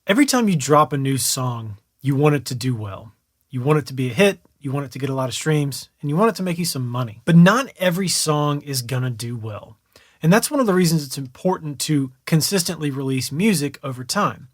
Every time you drop a new song, you want it to do well. You want it to be a hit, you want it to get a lot of streams, and you want it to make you some money. But not every song is gonna do well. And that's one of the reasons it's important to consistently release music over time,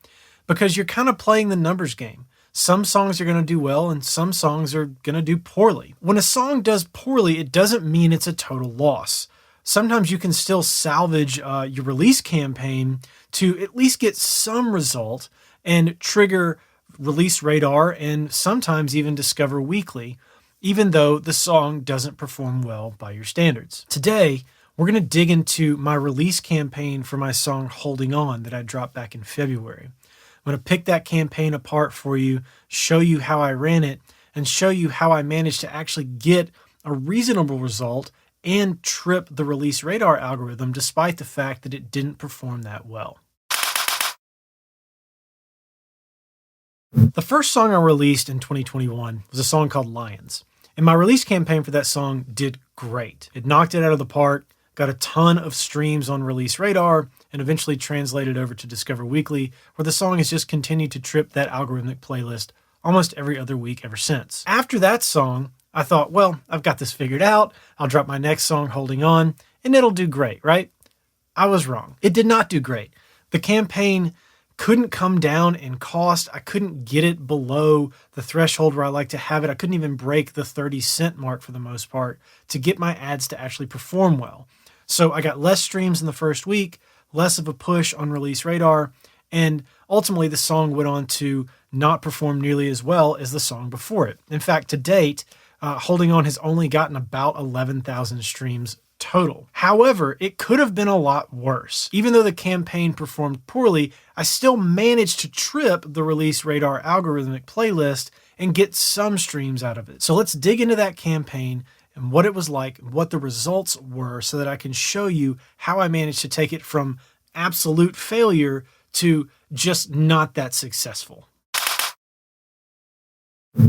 because you're kind of playing the numbers game. Some songs are going to do well and some songs are going to do poorly. When a song does poorly, it doesn't mean it's a total loss. Sometimes you can still salvage your release campaign to at least get some result and trigger Release Radar and sometimes even Discover Weekly, even though the song doesn't perform well by your standards. Today, we're going to dig into my release campaign for my song Holding On that I dropped back in February. I'm going to pick that campaign apart for you, show you how I ran it, and show you how I managed to actually get a reasonable result and trip the Release Radar algorithm despite the fact that it didn't perform that well. The first song I released in 2021 was a song called Lions, and my release campaign for that song did great. It knocked it out of the park, got a ton of streams on Release Radar, and eventually translated over to Discover Weekly, where the song has just continued to trip that algorithmic playlist almost every other week ever since. After that song, I thought, well, I've got this figured out. I'll drop my next song, Holding On, and it'll do great, right? I was wrong. It did not do great. The campaign couldn't come down in cost. I couldn't get it below the threshold where I like to have it. I couldn't even break the 30-cent mark for the most part to get my ads to actually perform well. So I got less streams in the first week, less of a push on Release Radar, and ultimately the song went on to not perform nearly as well as the song before it. In fact, to date, Holding On has only gotten about 11,000 streams total. However, it could have been a lot worse. Even though the campaign performed poorly, I still managed to trip the Release Radar algorithmic playlist and get some streams out of it. So let's dig into that campaign and what it was like, what the results were, so that I can show you how I managed to take it from absolute failure to just not that successful.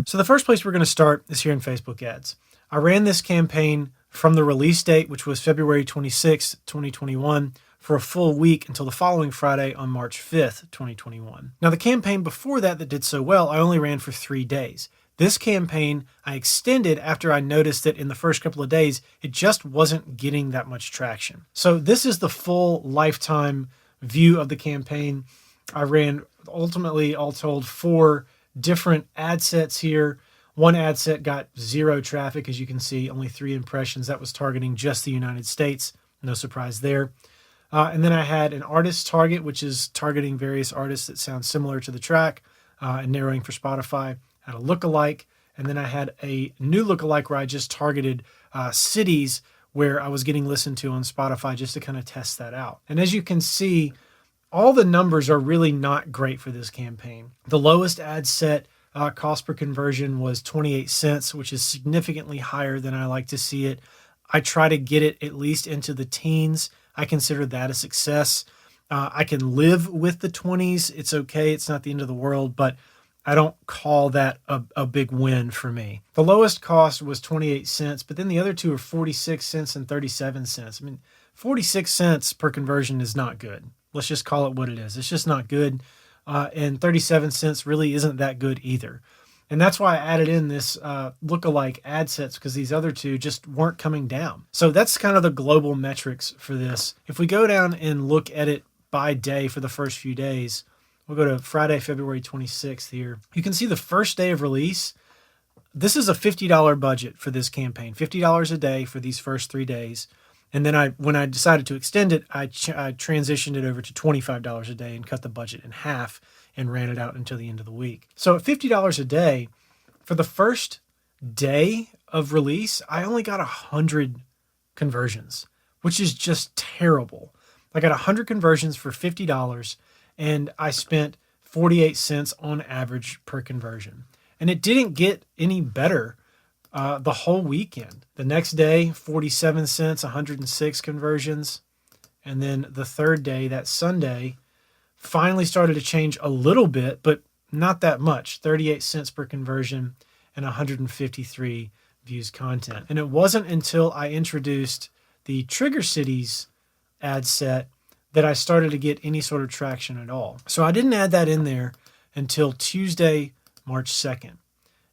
So the first place we're going to start is here in Facebook ads. I ran this campaign from the release date, which was February 26, 2021, for a full week until the following Friday on March 5th, 2021. Now the campaign before that did so well, I only ran for 3 days. This campaign I extended after I noticed that in the first couple of days, it just wasn't getting that much traction. So this is the full lifetime view of the campaign. I ran ultimately, all told, 4 different ad sets here. One ad set got 0 traffic, as you can see, only 3 impressions. That was targeting just the United States. No surprise there. And then I had an artist target, which is targeting various artists that sound similar to the track and narrowing for Spotify. I had a lookalike, and then I had a new lookalike where I just targeted cities where I was getting listened to on Spotify just to kind of test that out. And as you can see, all the numbers are really not great for this campaign. The lowest ad set cost per conversion was 28 cents, which is significantly higher than I like to see it. I try to get it at least into the teens. I consider that a success. I can live with the 20s. It's okay. It's not the end of the world, but I don't call that a big win for me. The lowest cost was 28 cents, but then the other two are 46 cents and 37 cents. I mean, 46 cents per conversion is not good. Let's just call it what it is. It's just not good. And 37 cents really isn't that good either. And that's why I added in this lookalike ad sets, because these other two just weren't coming down. So that's kind of the global metrics for this. If we go down and look at it by day for the first few days, we'll go to Friday, February 26th here. You can see the first day of release. This is a $50 budget for this campaign, $50 a day for these first 3 days. And then when I decided to extend it, I transitioned it over to $25 a day and cut the budget in half and ran it out until the end of the week. So at $50 a day, for the first day of release, I only got 100 conversions, which is just terrible. I got 100 conversions for $50, and I spent 48 cents on average per conversion. And it didn't get any better the whole weekend. The next day, 47 cents, 106 conversions. And then the third day, that Sunday, finally started to change a little bit, but not that much. 38 cents per conversion and 153 views content. And it wasn't until I introduced the Trigger Cities ad set that I started to get any sort of traction at all. So I didn't add that in there until Tuesday, March 2nd.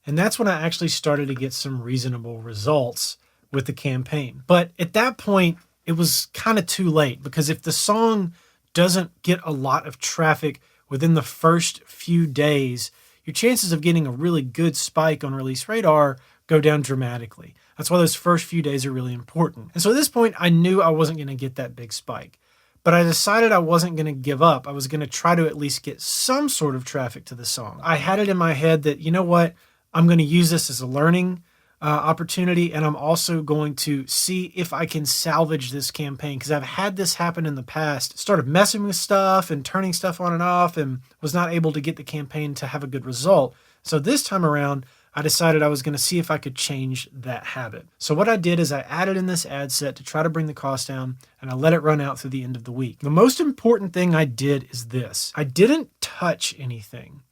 And that's when I actually started to get some reasonable results with the campaign. But at that point, it was kind of too late, because if the song doesn't get a lot of traffic within the first few days, your chances of getting a really good spike on Release Radar go down dramatically. That's why those first few days are really important. And so at this point, I knew I wasn't going to get that big spike. But I decided I wasn't going to give up. I was going to try to at least get some sort of traffic to the song. I had it in my head that, you know what, I'm going to use this as a learning opportunity, and I'm also going to see if I can salvage this campaign, because I've had this happen in the past. Started messing with stuff and turning stuff on and off, and was not able to get the campaign to have a good result. So this time around, I decided I was going to see if I could change that habit. So what I did is I added in this ad set to try to bring the cost down, and I let it run out through the end of the week. The most important thing I did is this. I didn't touch anything.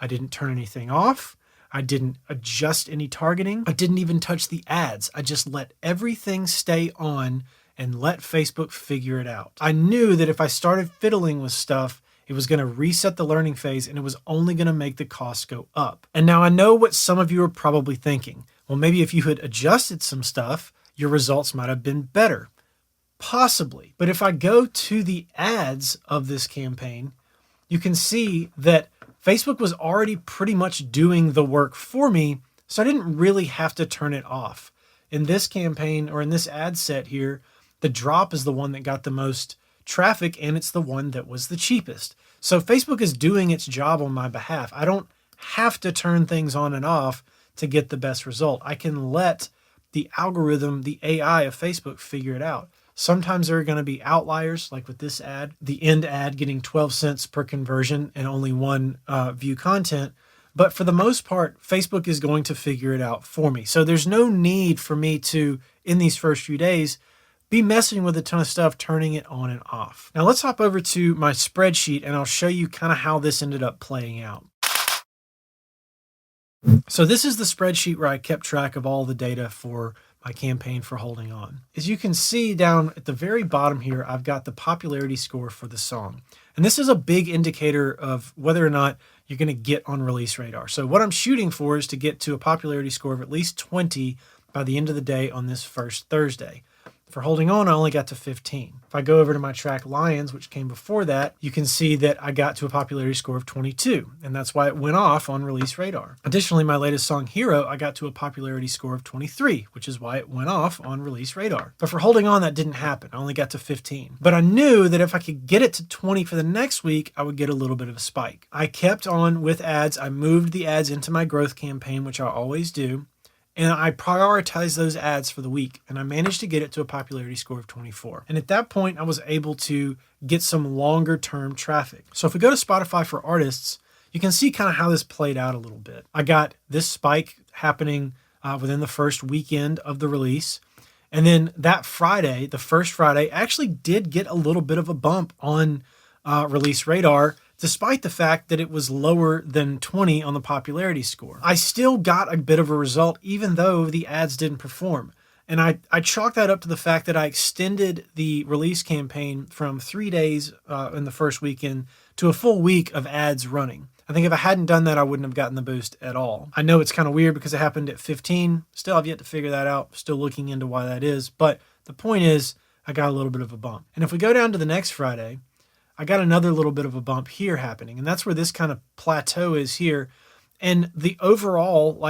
I didn't turn anything off. I didn't adjust any targeting. I didn't even touch the ads. I just let everything stay on and let Facebook figure it out. I knew that if I started fiddling with stuff, it was going to reset the learning phase, and it was only going to make the cost go up. And now I know what some of you are probably thinking. Well, maybe if you had adjusted some stuff, your results might have been better. Possibly. But if I go to the ads of this campaign, you can see that Facebook was already pretty much doing the work for me, so I didn't really have to turn it off. In this campaign, or in this ad set here, the drop is the one that got the most traffic, and it's the one that was the cheapest. So Facebook is doing its job on my behalf. I don't have to turn things on and off to get the best result. I can let the algorithm, the AI of Facebook, figure it out. Sometimes there are going to be outliers, like with this ad, the end ad getting 12 cents per conversion and only one view content. But for the most part, Facebook is going to figure it out for me. So there's no need for me to, in these first few days, be messing with a ton of stuff, turning it on and off. Now let's hop over to my spreadsheet, and I'll show you kind of how this ended up playing out. So this is the spreadsheet where I kept track of all the data for my campaign for Holding On. As you can see down at the very bottom here, I've got the popularity score for the song. And this is a big indicator of whether or not you're going to get on Release Radar. So what I'm shooting for is to get to a popularity score of at least 20 by the end of the day on this first Thursday. For Holding On, I only got to 15. If I go over to my track Lions, which came before that, you can see that I got to a popularity score of 22, and that's why it went off on Release Radar. Additionally, my latest song, Hero, I got to a popularity score of 23, which is why it went off on Release Radar. But for Holding On, that didn't happen. I only got to 15. But I knew that if I could get it to 20 for the next week, I would get a little bit of a spike. I kept on with ads. I moved the ads into my growth campaign, which I always do. And I prioritized those ads for the week, and I managed to get it to a popularity score of 24. And at that point, I was able to get some longer term traffic. So if we go to Spotify for Artists, you can see kind of how this played out a little bit. I got this spike happening within the first weekend of the release. And then that Friday, the first Friday, actually did get a little bit of a bump on Release Radar, despite the fact that it was lower than 20 on the popularity score. I still got a bit of a result, even though the ads didn't perform. And I chalk that up to the fact that I extended the release campaign from 3 days in the first weekend to a full week of ads running. I think if I hadn't done that, I wouldn't have gotten the boost at all. I know it's kind of weird because it happened at 15. Still have yet to figure that out. Still looking into why that is. But the point is, I got a little bit of a bump. And if we go down to the next Friday, I got another little bit of a bump here happening. And that's where this kind of plateau is here. And the overall,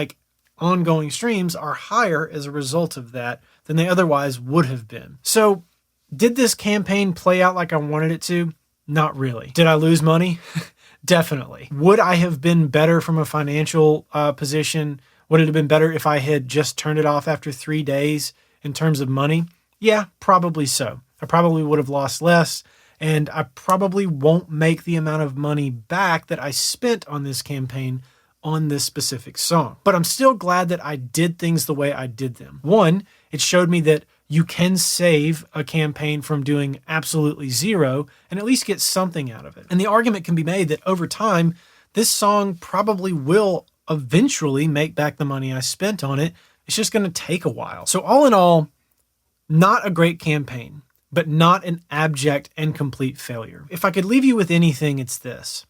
ongoing streams are higher as a result of that than they otherwise would have been. So did this campaign play out like I wanted it to? Not really. Did I lose money? Definitely. Would I have been better from a financial position? Would it have been better if I had just turned it off after 3 days in terms of money? Yeah, probably so. I probably would have lost less. And I probably won't make the amount of money back that I spent on this campaign on this specific song. But I'm still glad that I did things the way I did them. One, it showed me that you can save a campaign from doing absolutely zero and at least get something out of it. And the argument can be made that over time, this song probably will eventually make back the money I spent on it. It's just going to take a while. So all in all, not a great campaign. but not an abject and complete failure. If I could leave you with anything, it's this.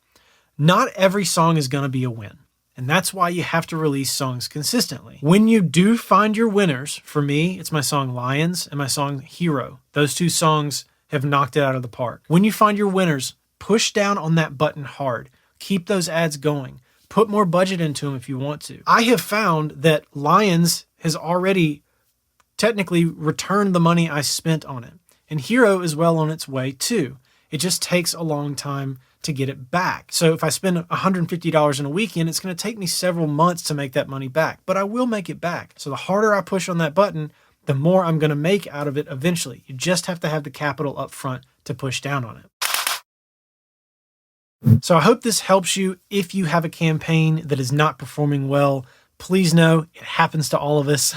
Not every song is going to be a win. And that's why you have to release songs consistently. When you do find your winners, for me, it's my song Lions and my song Hero. Those two songs have knocked it out of the park. When you find your winners, push down on that button hard. Keep those ads going. Put more budget into them if you want to. I have found that Lions has already technically returned the money I spent on it. And Hero is well on its way too. It just takes a long time to get it back. So if I spend $150 in a weekend, it's going to take me several months to make that money back, but I will make it back. So the harder I push on that button, the more I'm going to make out of it eventually. You just have to have the capital up front to push down on it. So I hope this helps you. If you have a campaign that is not performing well, please know it happens to all of us.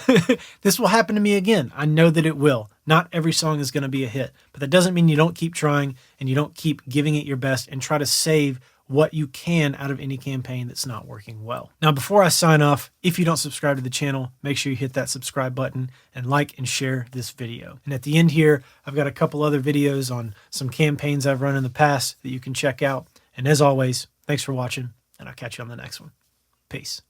This will happen to me again. I know that it will. Not every song is going to be a hit, but that doesn't mean you don't keep trying and you don't keep giving it your best and try to save what you can out of any campaign that's not working well. Now, before I sign off, if you don't subscribe to the channel, make sure you hit that subscribe button and like and share this video. And at the end here, I've got a couple other videos on some campaigns I've run in the past that you can check out. And as always, thanks for watching, and I'll catch you on the next one. Peace.